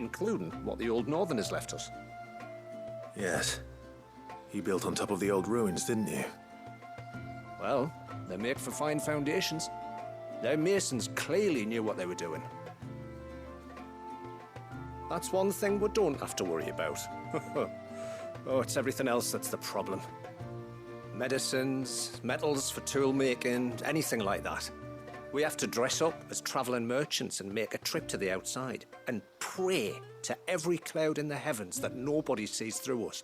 including what the old Northerners left us. Yes. You built on top of the old ruins, didn't you? Well, they make for fine foundations. Their masons clearly knew what they were doing. That's one thing we don't have to worry about. Oh, it's everything else that's the problem. Medicines, metals for tool making, anything like that. We have to dress up as travelling merchants and make a trip to the outside and pray to every cloud in the heavens that nobody sees through us.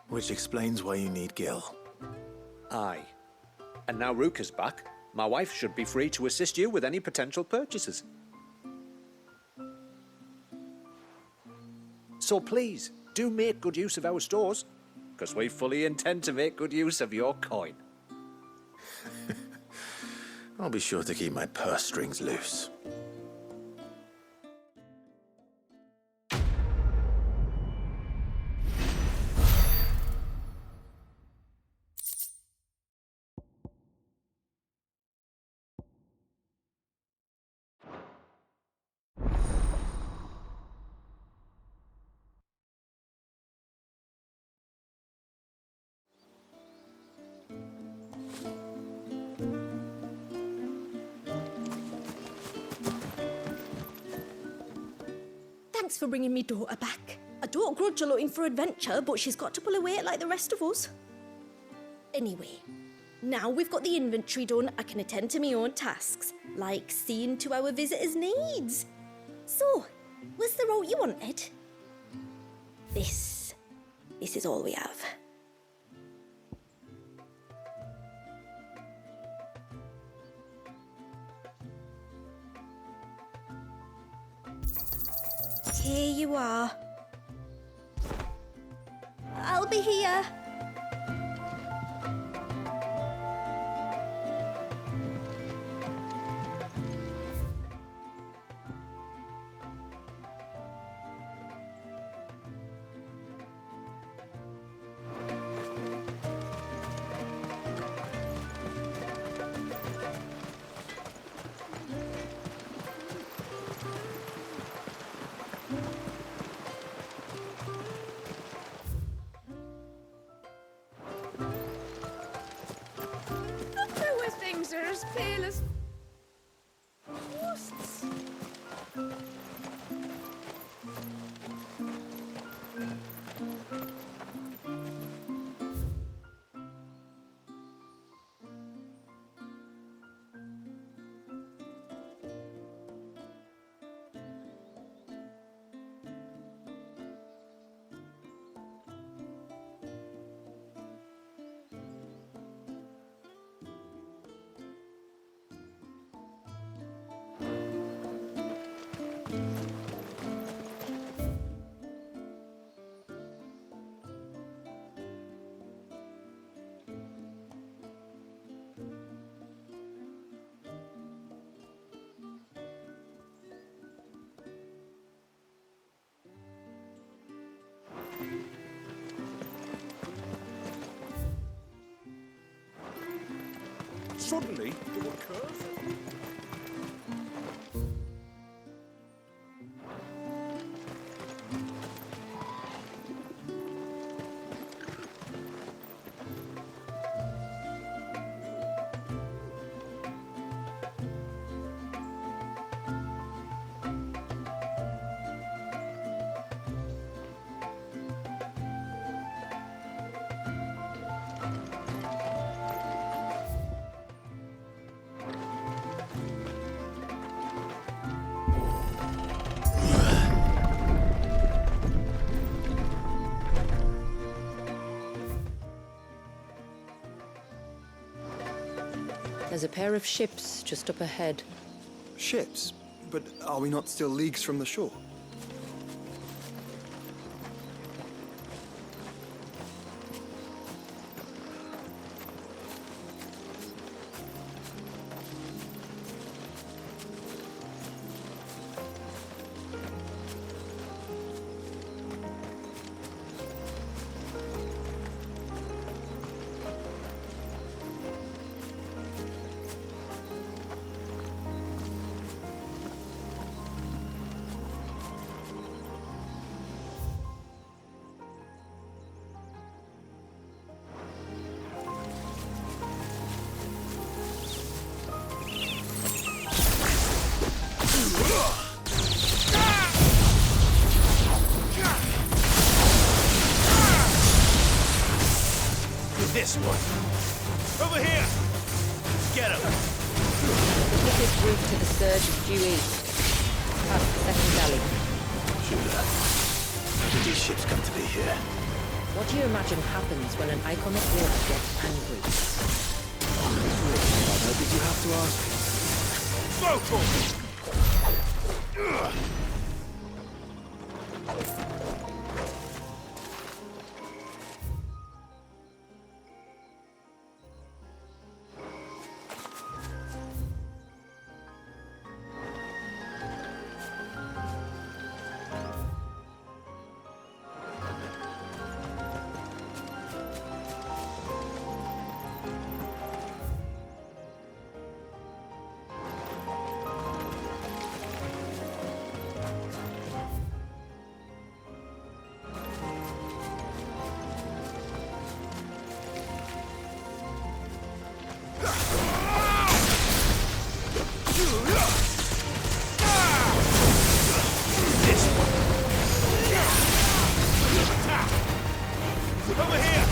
Which explains why you need Gil. Aye. And now Rook is back, my wife should be free to assist you with any potential purchases. So please, do make good use of our stores, because we fully intend to make good use of your coin. I'll be sure to keep my purse strings loose. Thanks for bringing me daughter back. I don't grudge her looking for adventure, but she's got to pull her weight like the rest of us. Anyway, now we've got the inventory done, I can attend to my own tasks, like seeing to our visitors' needs. So, what's the route you wanted? This is all we have. Here you are. I'll be here. Things are as pale as ghosts. Suddenly, there were curves. There's a pair of ships just up ahead. Ships? But are we not still leagues from the shore? This one. Over here! Get him! The quickest route to the surge is due east, past the second galley. Judah, how did these ships come to be here? What do you imagine happens when an icon of water gets angry? How did you have to ask? Vocal! Over here!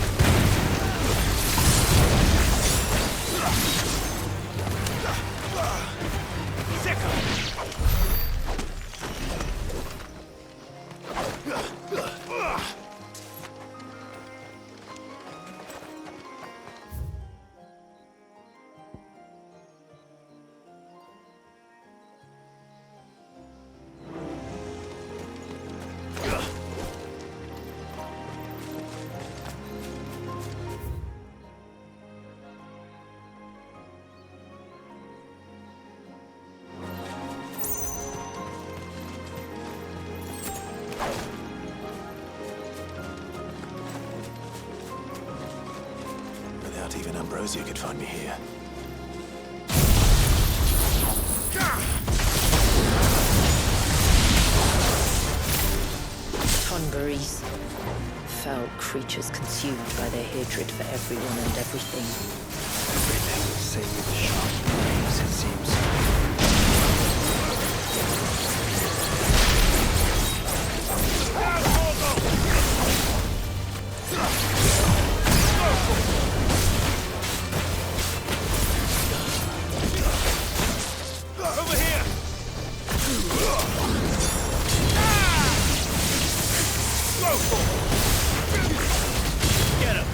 Without even Ambrosia could find me here. Converies. Foul creatures consumed by their hatred for everyone and everything. Everything, same with sharp brains, it seems. Over here! Go for it! Get him!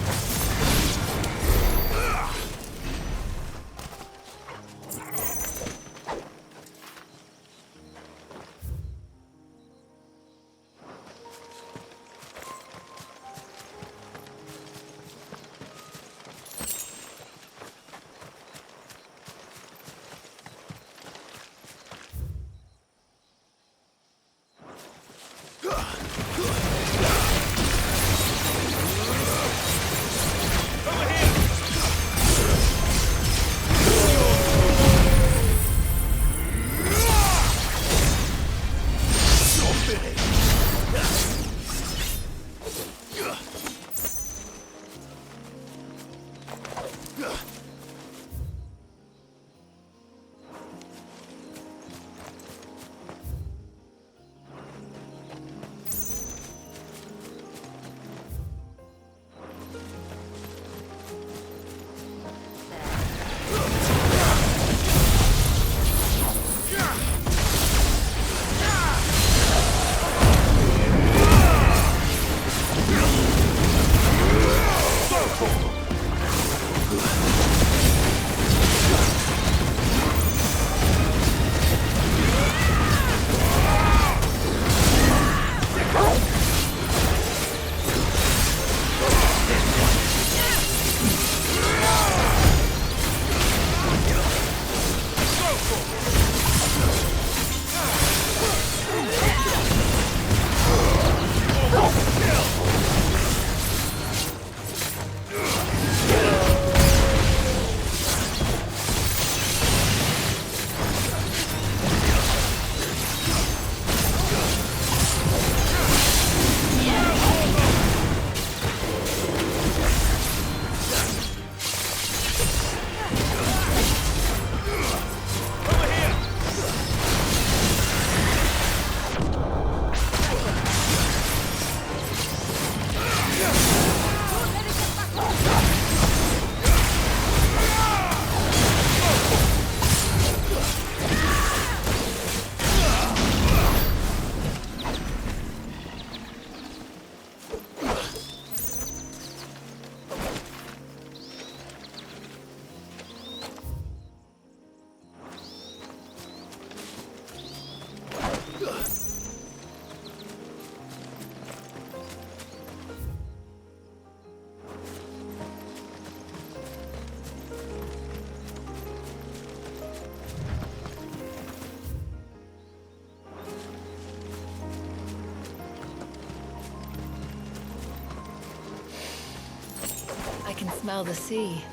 smell the sea.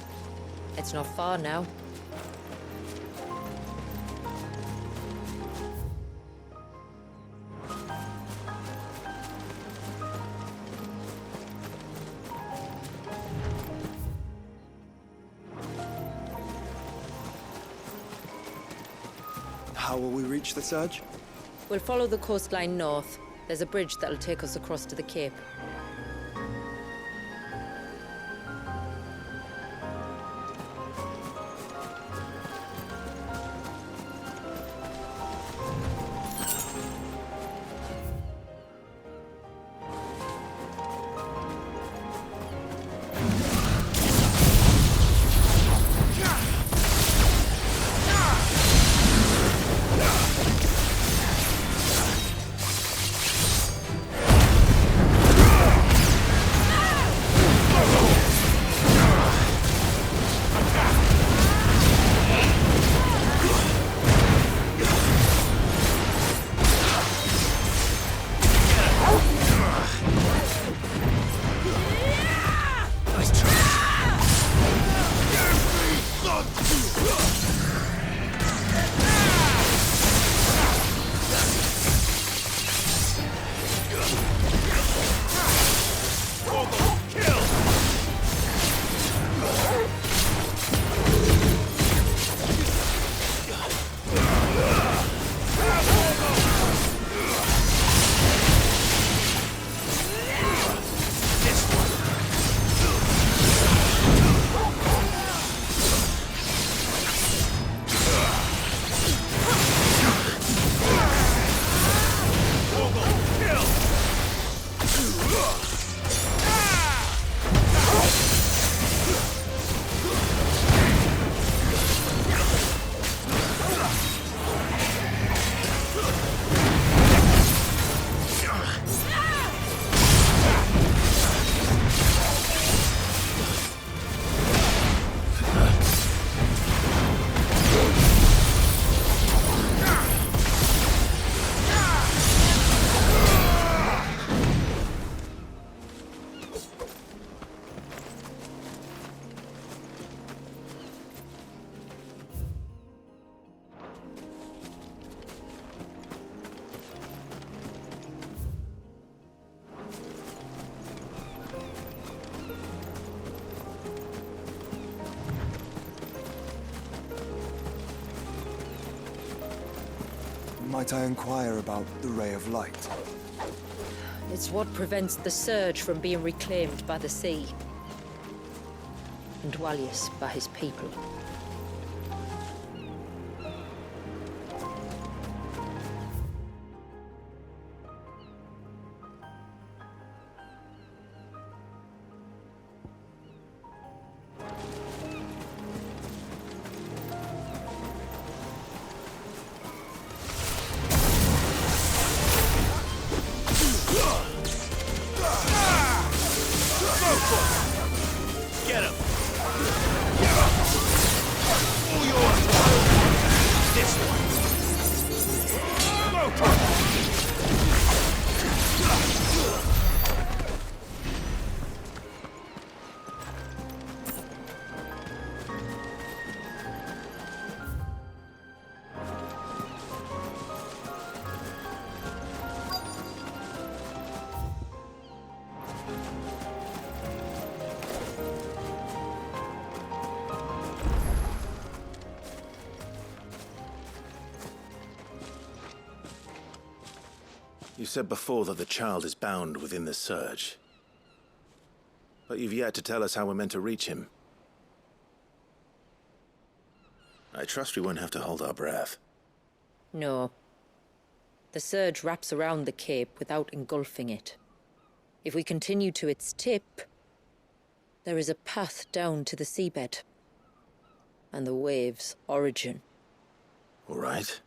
It's not far now. How will we reach the surge? We'll follow the coastline north. There's a bridge that'll take us across to the cape. Might I inquire about the Ray of Light? It's what prevents the surge from being reclaimed by the sea. And Dwalius by his people. Get him! You said before that the child is bound within the surge. But you've yet to tell us how we're meant to reach him. I trust we won't have to hold our breath. No. The surge wraps around the cape without engulfing it. If we continue to its tip, there is a path down to the seabed. And the wave's origin. All right.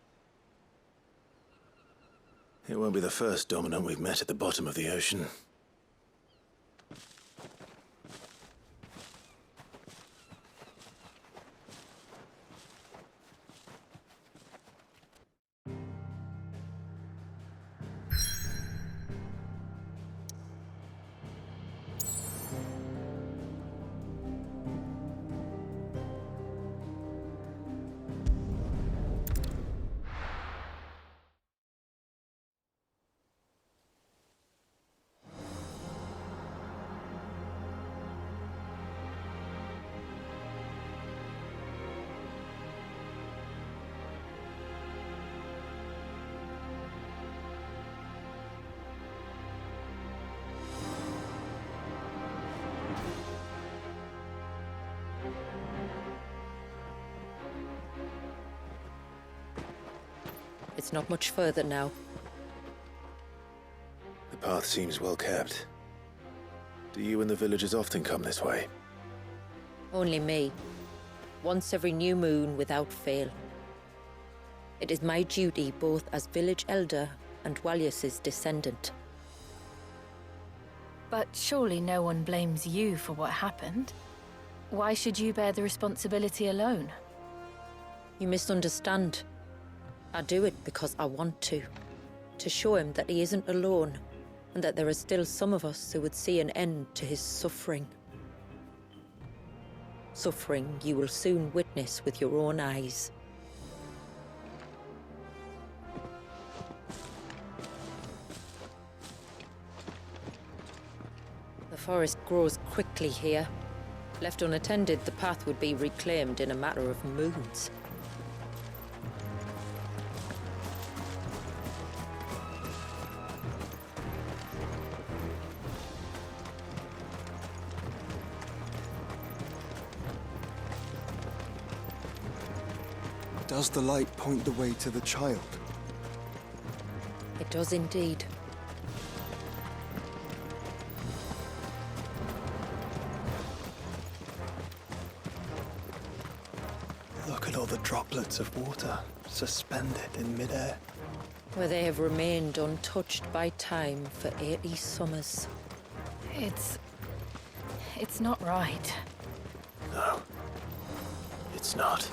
It won't be the first dominant we've met at the bottom of the ocean. It's not much further now. The path seems well kept. Do you and the villagers often come this way? Only me. Once every new moon without fail. It is my duty both as village elder and Walyus's descendant. But surely no one blames you for what happened. Why should you bear the responsibility alone? You misunderstand. I do it because I want to. To show him that he isn't alone, and that there are still some of us who would see an end to his suffering. Suffering you will soon witness with your own eyes. The forest grows quickly here. Left unattended, the path would be reclaimed in a matter of moons. Does the light point the way to the child? It does indeed. Look at all the droplets of water suspended in midair. Where they have remained untouched by time for 80 summers. It's not right. No. It's not.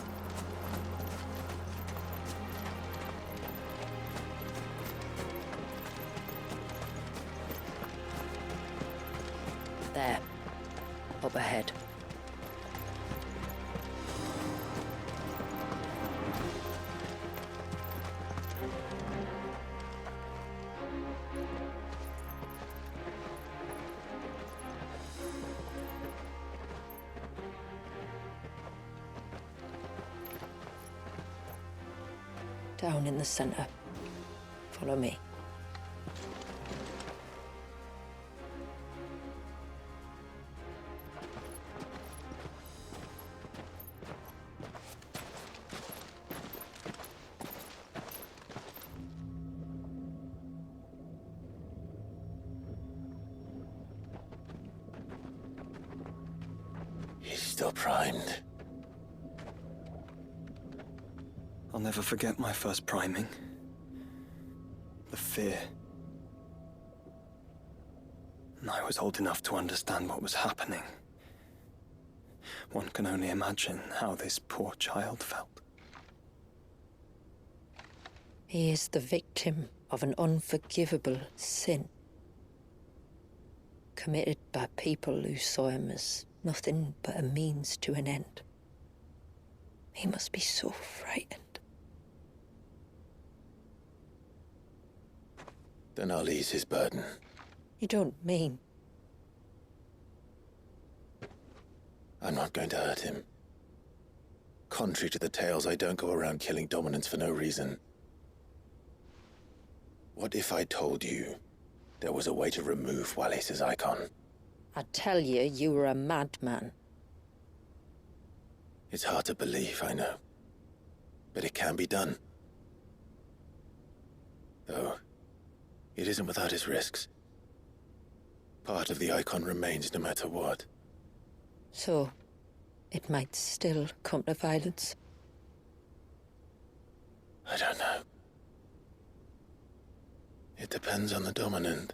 There. Up ahead. Down in the center. Follow me. He's still primed. I'll never forget my first priming. The fear. And I was old enough to understand what was happening. One can only imagine how this poor child felt. He is the victim of an unforgivable sin. Committed by people who saw him as nothing but a means to an end. He must be so frightened. Then I'll ease his burden. You don't mean... I'm not going to hurt him. Contrary to the tales, I don't go around killing dominants for no reason. What if I told you there was a way to remove Wallace's icon? I tell you, you were a madman. It's hard to believe, I know. But it can be done. Though, it isn't without its risks. Part of the icon remains no matter what. So, it might still come to violence. I don't know. It depends on the dominant.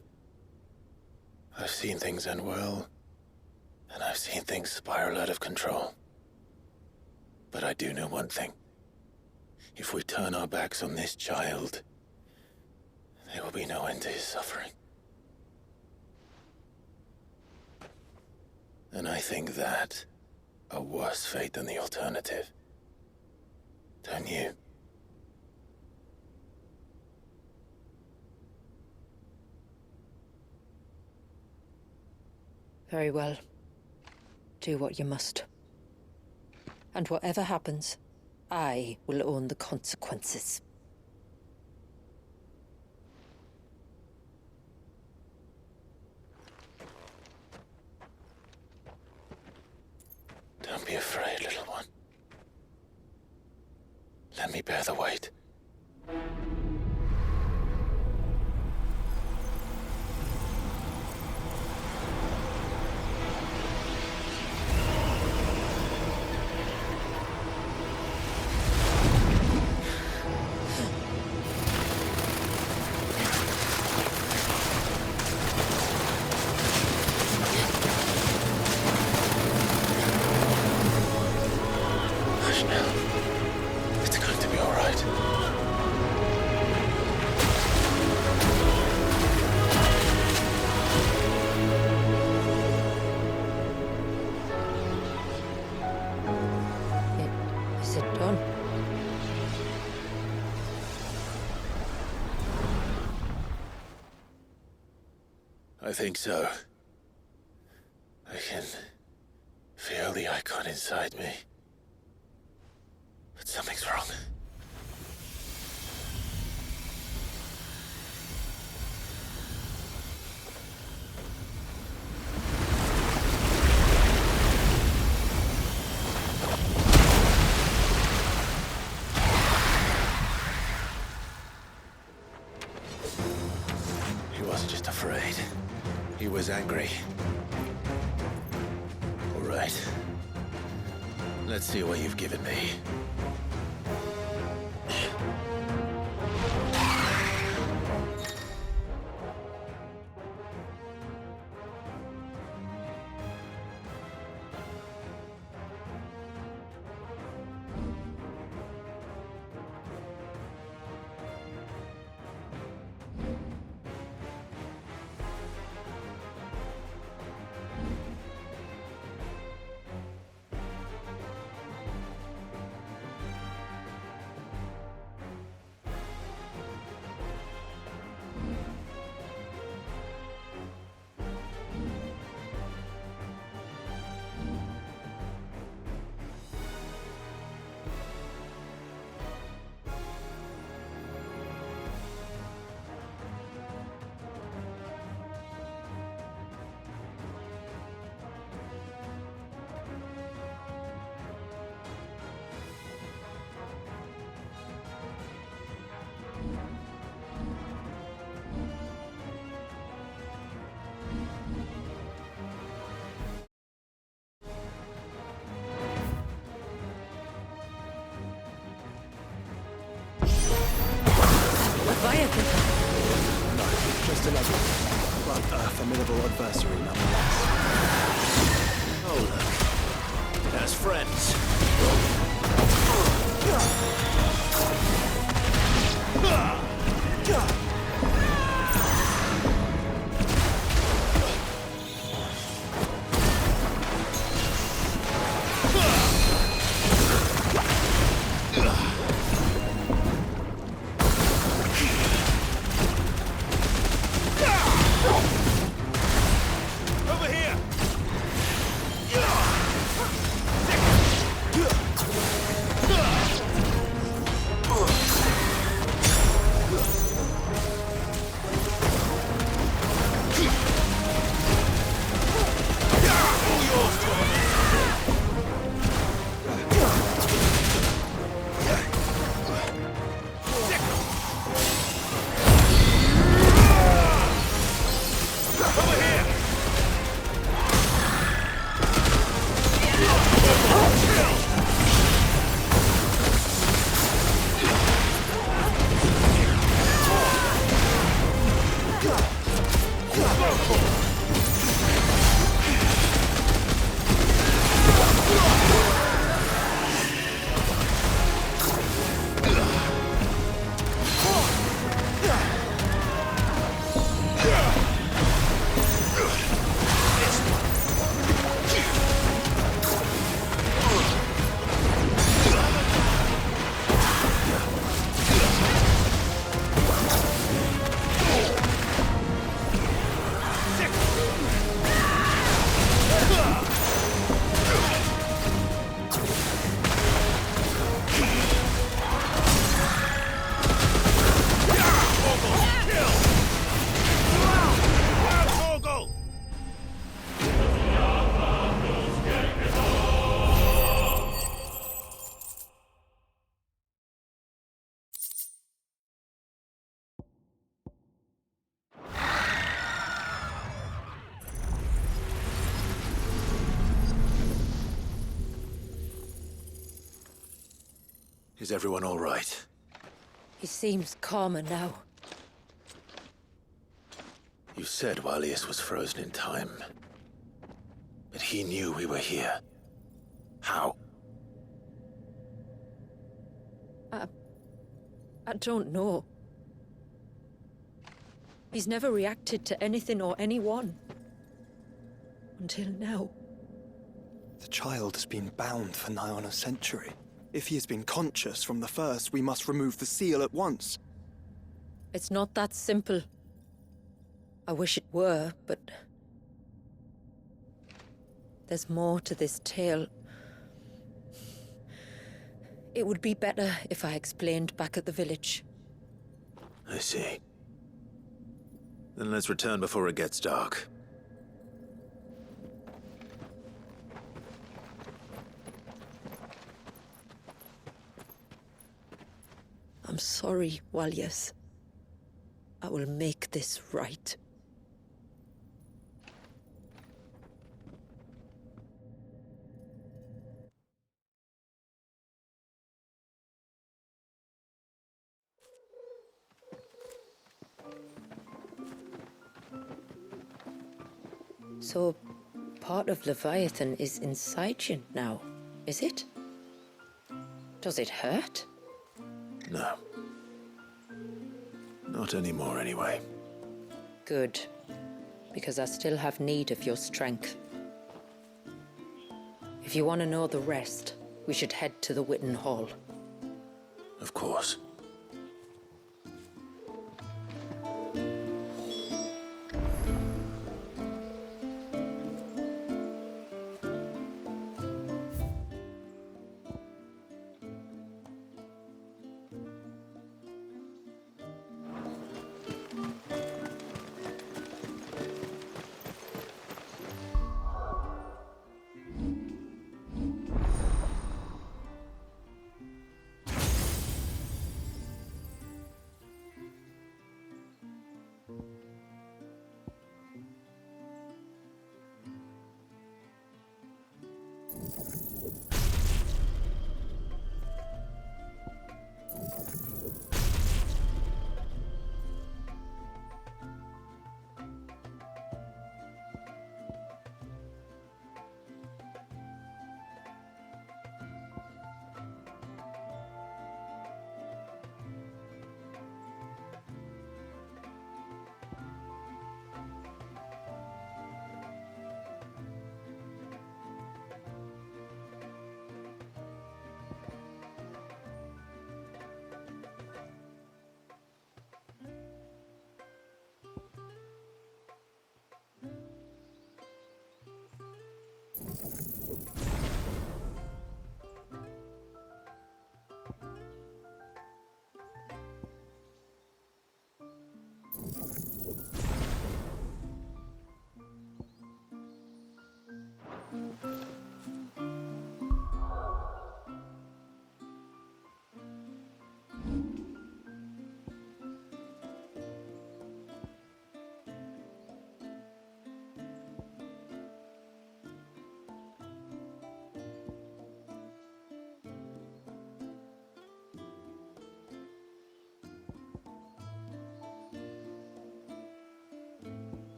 I've seen things end well, and I've seen things spiral out of control. But I do know one thing. If we turn our backs on this child, there will be no end to his suffering. And I think that a worse fate than the alternative. Don't you? Very well. Do what you must. And whatever happens, I will own the consequences. Don't be afraid, little one. Let me bear the weight. I think so. I can feel the icon inside me. But something's wrong. He wasn't just afraid. He was angry. All right. Let's see what you've given me. Leviathan! No, just another, but a formidable adversary nonetheless. Oh, look. There's friends. Over here! Is everyone all right? He seems calmer now. You said Walius was frozen in time. But he knew we were here. How? I don't know. He's never reacted to anything or anyone. Until now. The child has been bound for nigh on a century. If he has been conscious from the first, we must remove the seal at once. It's not that simple. I wish it were, but there's more to this tale. It would be better if I explained back at the village. I see. Then let's return before it gets dark. I'm sorry, Walyas. I will make this right. So, part of Leviathan is inside you now, is it? Does it hurt? No. Not anymore, anyway. Good, because I still have need of your strength. If you want to know the rest, we should head to the Witten Hall. Of course.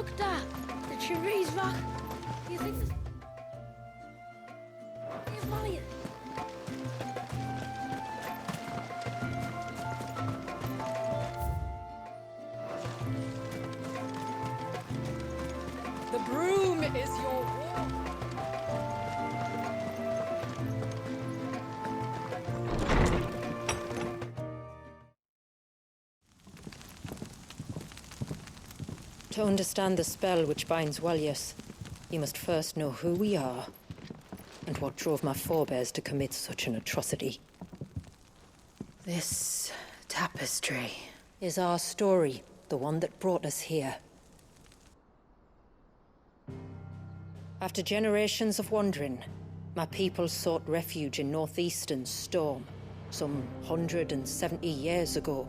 Doctor, the tree's rock. Do you think this... Here's Molly. The broom is your war. To understand the spell which binds Walyas, you must first know who we are, and what drove my forebears to commit such an atrocity. This tapestry is our story, the one that brought us here. After generations of wandering, my people sought refuge in northeastern Storm, some 170 years ago.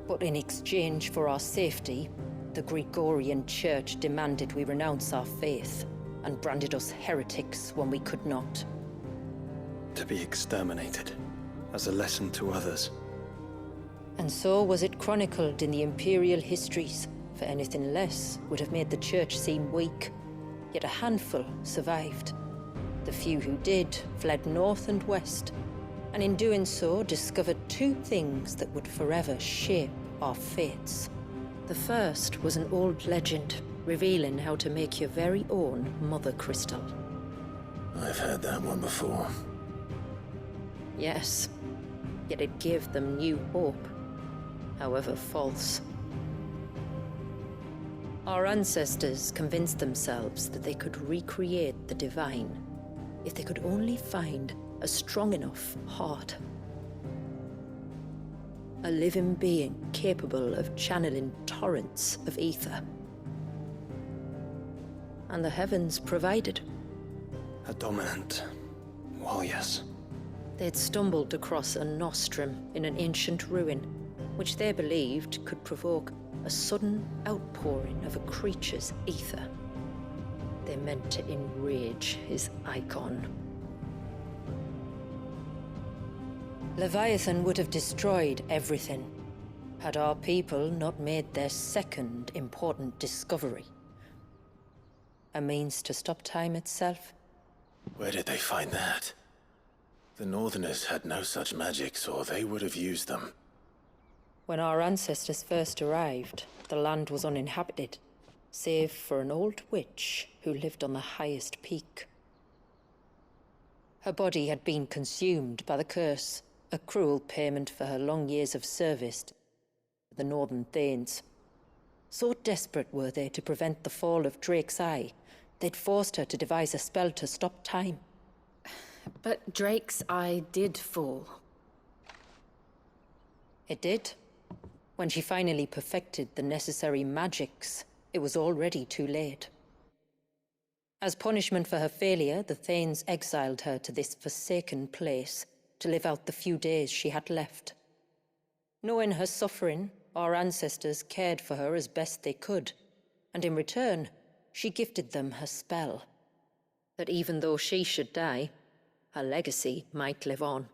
But in exchange for our safety, the Gregorian Church demanded we renounce our faith, and branded us heretics when we could not. To be exterminated, as a lesson to others. And so was it chronicled in the imperial histories, for anything less would have made the Church seem weak. Yet a handful survived. The few who did fled north and west, and in doing so discovered two things that would forever shape our fates. The first was an old legend, revealing how to make your very own Mother Crystal. I've heard that one before. Yes, yet it gave them new hope, however false. Our ancestors convinced themselves that they could recreate the divine if they could only find a strong enough heart. A living being capable of channeling torrents of ether. And the heavens provided. A dominant Walyas. They'd stumbled across a nostrum in an ancient ruin, which they believed could provoke a sudden outpouring of a creature's ether. They meant to enrage his icon. Leviathan would have destroyed everything, had our people not made their second important discovery. A means to stop time itself. Where did they find that? The Northerners had no such magics, or they would have used them. When our ancestors first arrived, the land was uninhabited, save for an old witch who lived on the highest peak. Her body had been consumed by the curse, a cruel payment for her long years of service to the Northern Thanes. So desperate were they to prevent the fall of Drake's Eye, they'd forced her to devise a spell to stop time. But Drake's Eye did fall. It did. When she finally perfected the necessary magics, it was already too late. As punishment for her failure, the Thanes exiled her to this forsaken place to live out the few days she had left. Knowing her suffering, our ancestors cared for her as best they could, and in return, she gifted them her spell. That even though she should die, her legacy might live on.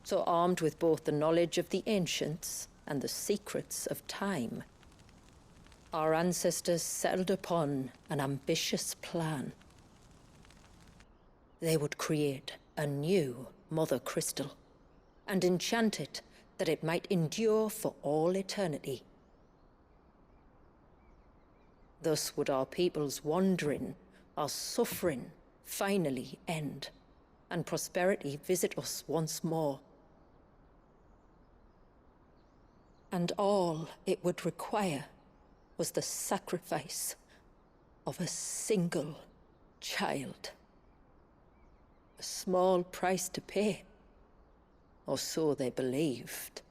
So armed with both the knowledge of the ancients and the secrets of time, our ancestors settled upon an ambitious plan. They would create a new Mother Crystal and enchant it that it might endure for all eternity. Thus would our people's wandering, our suffering, finally end, and prosperity visit us once more. And all it would require was the sacrifice of a single child. A small price to pay, or so they believed.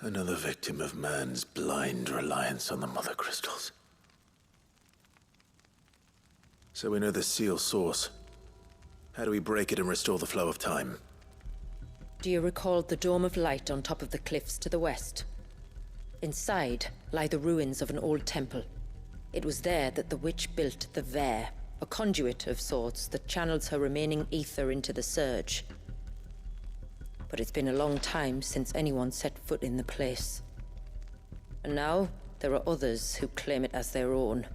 Another victim of man's blind reliance on the Mother Crystals. So we know the seal source. How do we break it and restore the flow of time? Do you recall the dome of light on top of the cliffs to the west? Inside lie the ruins of an old temple. It was there that the witch built the Ver, a conduit of sorts that channels her remaining ether into the surge. but it's been a long time since anyone set foot in the place. And now, there are others who claim it as their own.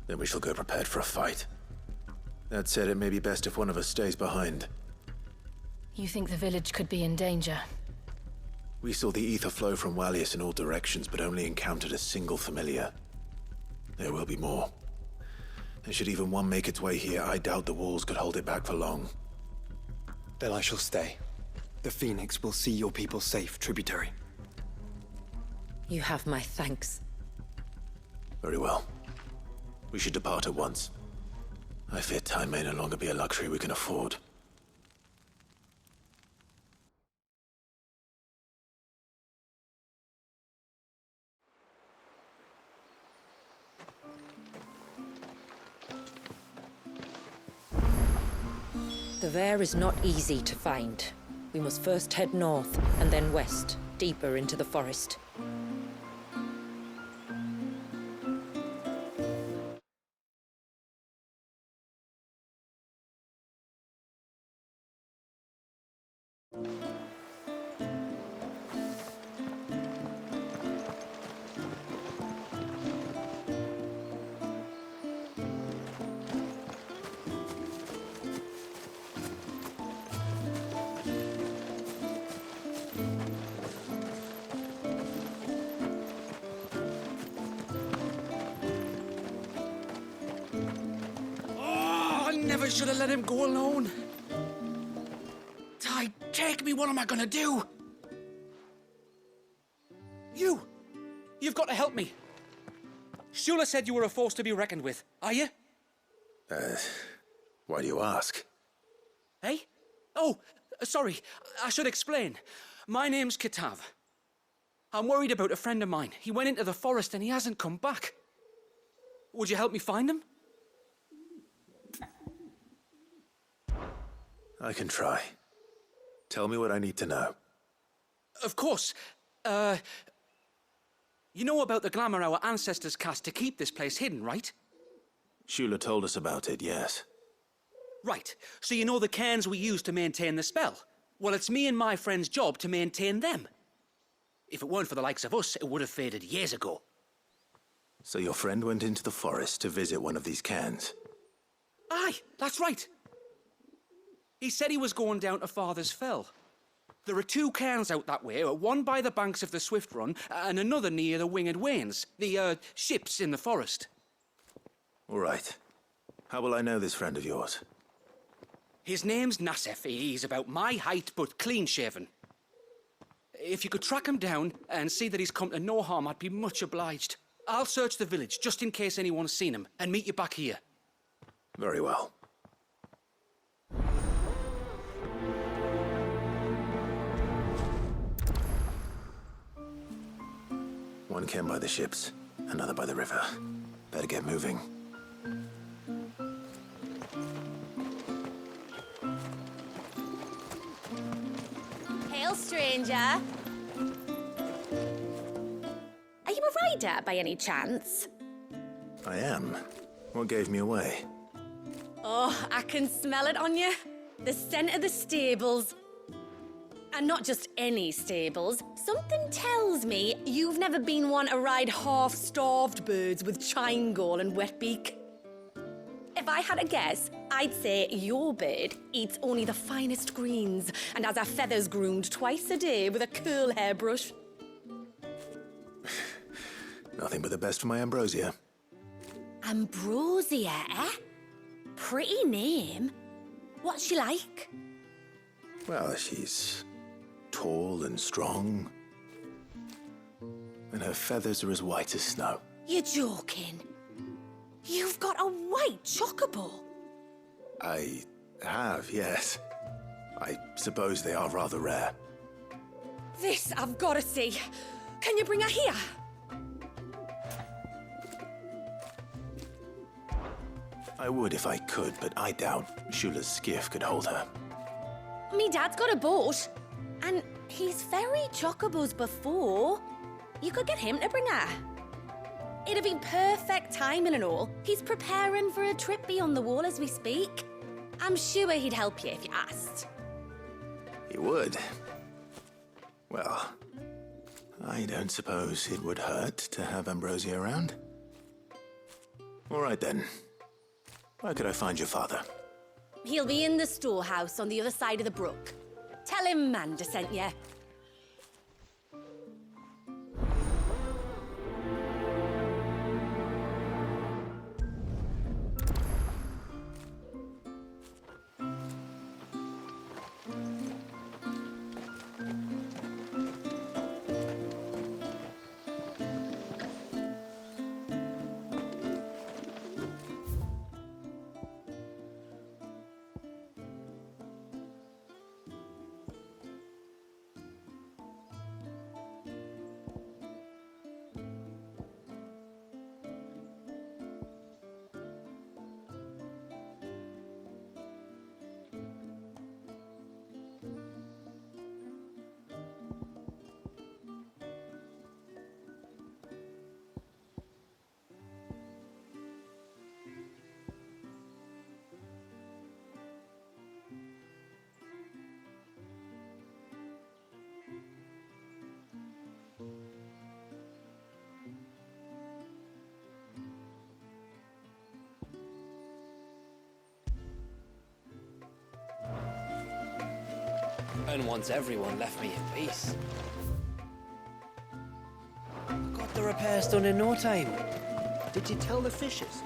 Then we shall go prepared for a fight. That said, it may be best if one of us stays behind. You think the village could be in danger? We saw the ether flow from Wallius in all directions, but only encountered a single familiar. There will be more. And should even one make its way here, I doubt the walls could hold it back for long. Then I shall stay. The Phoenix will see your people safe, tributary. You have my thanks. Very well. We should depart at once. I fear time may no longer be a luxury we can afford. The Vare is not easy to find. We must first head north, and then west, deeper into the forest. Never should have let him go alone. Ty, take me, what am I gonna do? You've got to help me. Shula said you were a force to be reckoned with, are you? Why do you ask? Hey? Oh, sorry, I should explain. My name's Kitav. I'm worried about a friend of mine. He went into the forest and he hasn't come back. Would you help me find him? I can try. Tell me what I need to know. Of course. You know about the glamour our ancestors cast to keep this place hidden, right? Shula told us about it, yes. Right. So you know the cairns we use to maintain the spell? Well, it's me and my friend's job to maintain them. If it weren't for the likes of us, it would have faded years ago. So your friend went into the forest to visit one of these cairns? Aye, that's right. He said he was going down to Father's Fell. There are 2 cairns out that way, one by the banks of the Swift Run, and another near the Winged Wains, the, ships in the forest. All right. How will I know this friend of yours? His name's Nassef. He's about my height, but clean-shaven. If you could track him down and see that he's come to no harm, I'd be much obliged. I'll search the village, just in case anyone's seen him, and meet you back here. Very well. One cairn by the ships, another by the river. Better get moving. Hail, stranger. Are you a rider by any chance? I am. What gave me away? Oh, I can smell it on you. The scent of the stables. And not just any stables. Something tells me you've never been one to ride half-starved birds with chine-gall and wet beak. If I had a guess, I'd say your bird eats only the finest greens and has her feathers groomed twice a day with a curl hairbrush. Nothing but the best for my ambrosia. Ambrosia, eh? Pretty name. What's she like? Well, she's tall and strong. And her feathers are as white as snow. You're joking. You've got a white chocobo. I have, yes. I suppose they are rather rare. This I've got to see. Can you bring her here? I would if I could, but I doubt Shula's skiff could hold her. Me dad's got a boat. And he's ferried chocobos before. You could get him to bring her. It'd be perfect timing and all. He's preparing for a trip beyond the wall as we speak. I'm sure he'd help you if you asked. You would? Well, I don't suppose it would hurt to have Ambrosia around. All right then. Where could I find your father? He'll be in the storehouse on the other side of the brook. Tell him Manda sent you. And once everyone left me in peace. I got the repairs done in no time. Did you tell the fishes?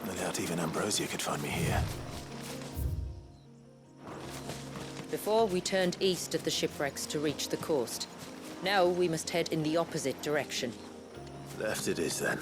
No doubt even Ambrosia could find me here. Before we turned east at the shipwrecks to reach the coast. Now we must head in the opposite direction. Left it is then.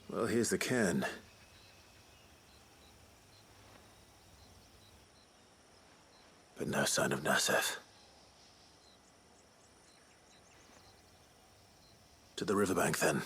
Well, here's the cairn. But no sign of Nasef. To the riverbank, then.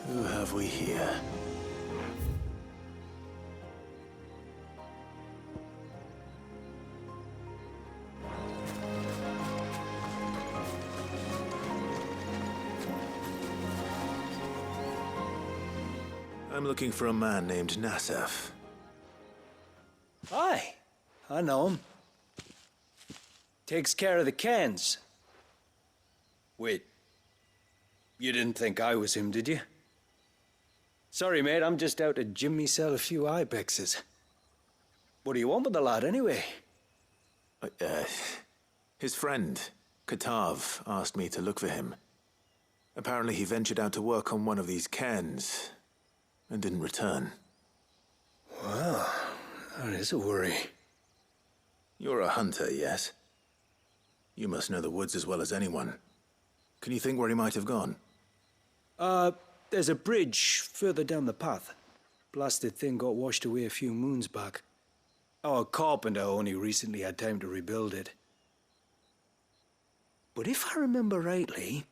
Who have we here? I'm looking for a man named Nasef. Aye, I know him. Takes care of the cans. Wait, you didn't think I was him, did you? Sorry, mate, I'm just out to gym myself a few ibexes. What do you want with the lad, anyway? His friend, Katav, asked me to look for him. Apparently he ventured out to work on one of these cairns and didn't return. Well, that is a worry. You're a hunter, yes? You must know the woods as well as anyone. Can you think where he might have gone? There's a bridge further down the path. Blasted thing got washed away a few moons back. Our carpenter only recently had time to rebuild it. But if I remember rightly,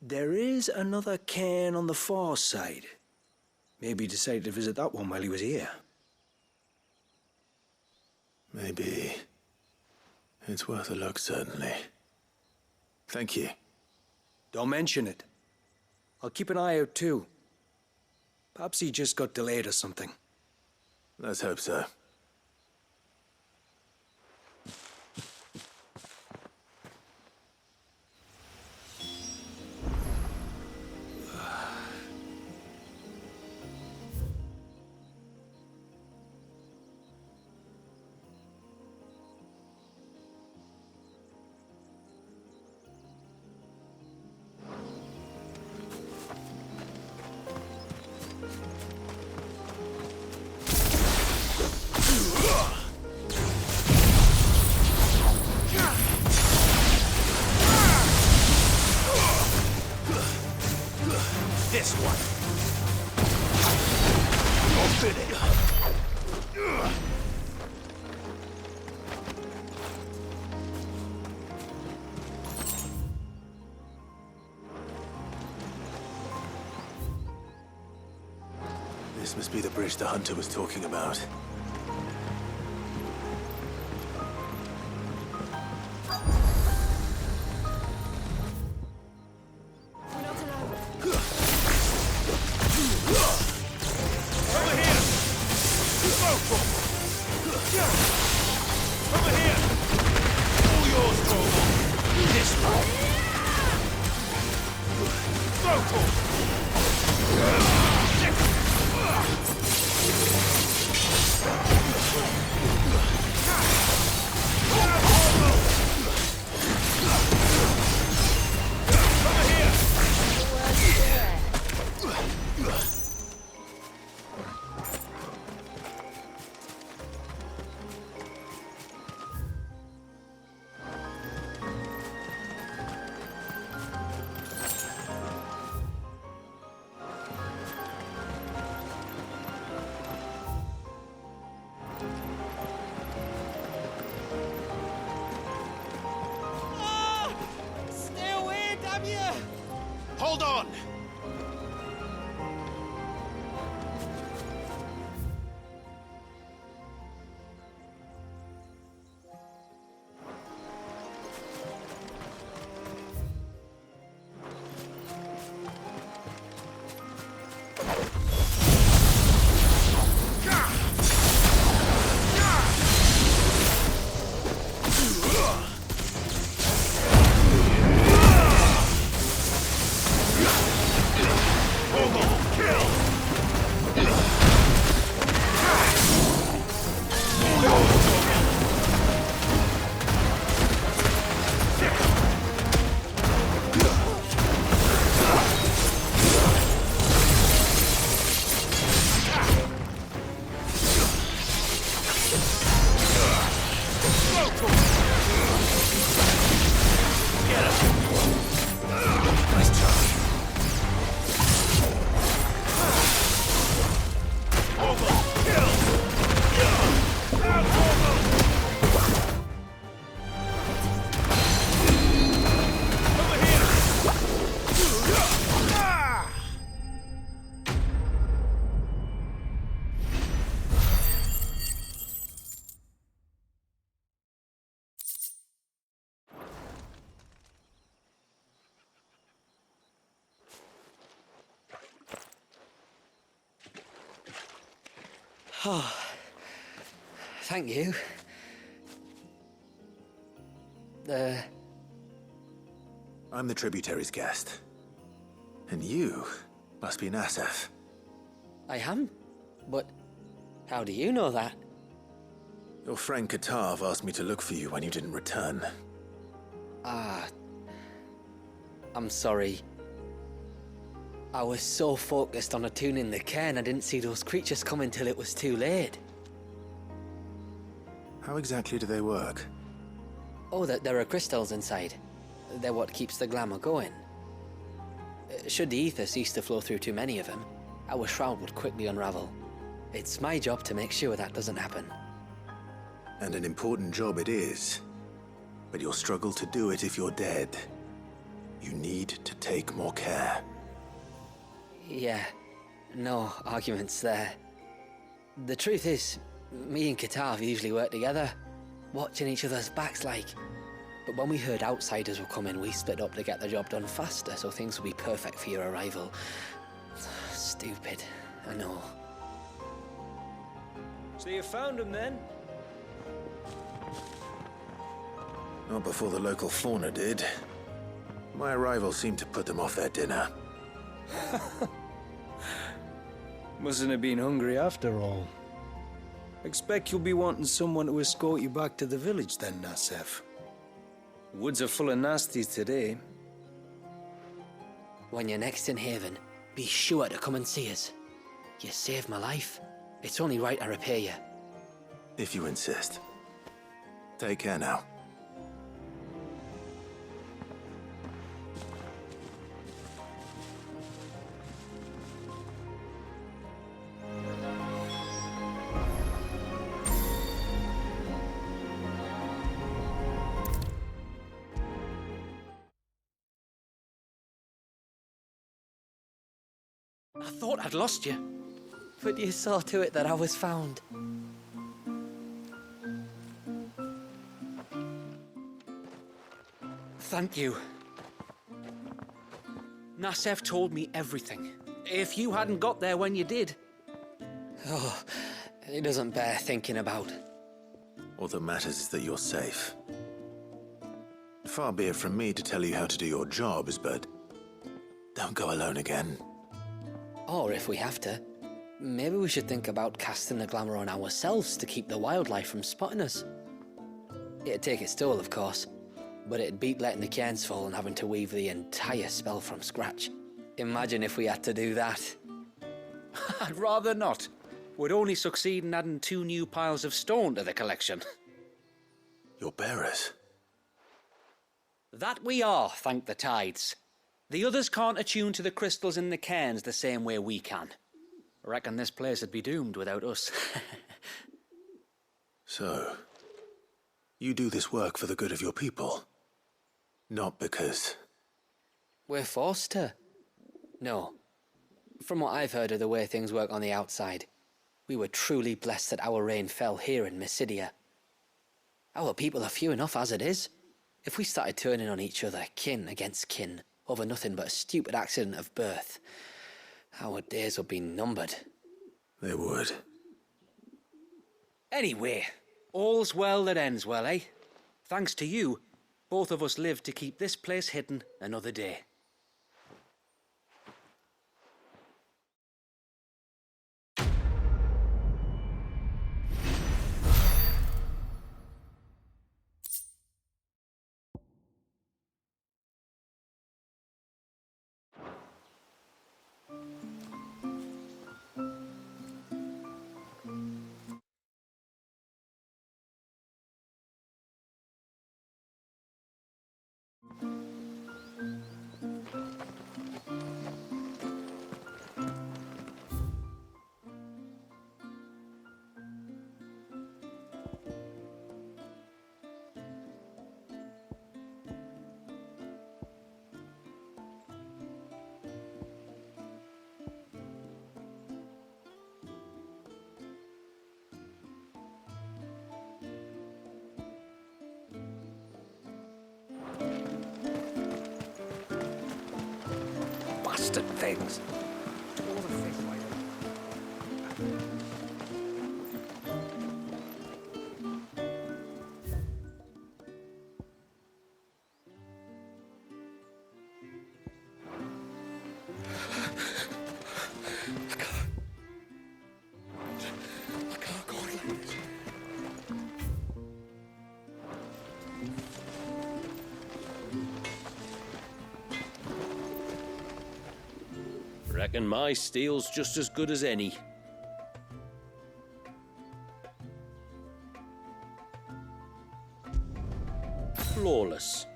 There is another cairn on the far side. Maybe he decided to visit that one while he was here. Maybe. It's worth a look, certainly. Thank you. Don't mention it. I'll keep an eye out too. Perhaps he just got delayed or something. Let's hope so. This one. You're finished. This must be the bridge the hunter was talking about. Hold on! Oh, thank you. I'm the tributary's guest. And you must be Nasef. I am? But how do you know that? Your friend Katav asked me to look for you when you didn't return. I'm sorry. I was so focused on attuning the cairn I didn't see those creatures come until it was too late. How exactly do they work? Oh, there are crystals inside. They're what keeps the glamour going. Should the ether cease to flow through too many of them, our shroud would quickly unravel. It's my job to make sure that doesn't happen. And an important job it is. But you'll struggle to do it if you're dead. You need to take more care. Yeah, no arguments there. The truth is, me and Katav usually work together, watching each other's backs like. But when we heard outsiders were coming, we split up to get the job done faster so things would be perfect for your arrival. Stupid, I know. So you found him then? Not before the local fauna did. My arrival seemed to put them off their dinner. Mustn't have been hungry after all. Expect you'll be wanting someone to escort you back to the village then, Nasef. Woods are full of nasties today. When you're next in Haven, be sure to come and see us. You saved my life. It's only right I repay you. If you insist. Take care now. I thought I'd lost you. But you saw to it that I was found. Thank you. Nasef told me everything. If you hadn't got there when you did... Oh, it doesn't bear thinking about. All that matters is that you're safe. Far be it from me to tell you how to do your jobs, but don't go alone again. Or if we have to, maybe we should think about casting the glamour on ourselves to keep the wildlife from spotting us. It'd take its toll, of course, but it'd beat letting the cairns fall and having to weave the entire spell from scratch. Imagine if we had to do that. I'd rather not. Would only succeed in adding 2 new piles of stone to the collection. Your bearers? That we are, thank the tides. The others can't attune to the crystals in the cairns the same way we can. Reckon this place would be doomed without us. So, you do this work for the good of your people? Not because... We're forced to. No. From what I've heard of the way things work on the outside, we were truly blessed that our rain fell here in Mysidia. Our people are few enough as it is. If we started turning on each other, kin against kin, over nothing but a stupid accident of birth, our days would be numbered. They would. Anyway, all's well that ends well, eh? Thanks to you, both of us lived to keep this place hidden another day. Bastard things. Reckon my steel's just as good as any. Flawless.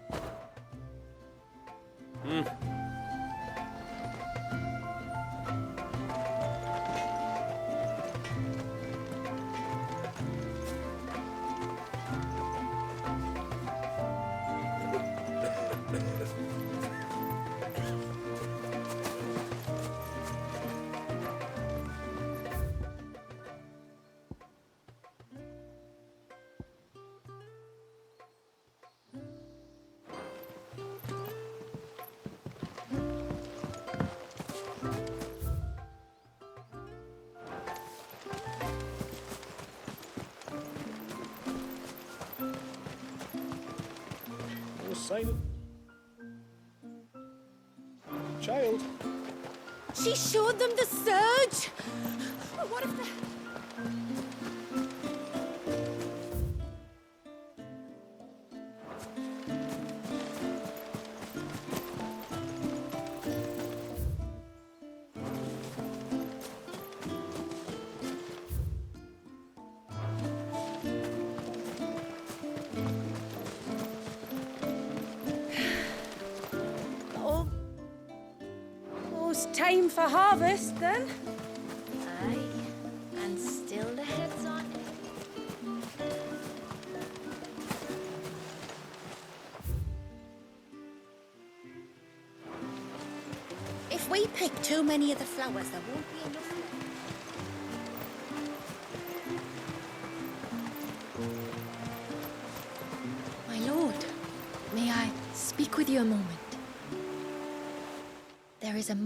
Simon? Child? She showed them the surge! What if the... Time for harvest, then? Aye, and still the head's on. If we pick too many of the flowers, there won't be enough left. My lord, may I speak with you a moment? There is a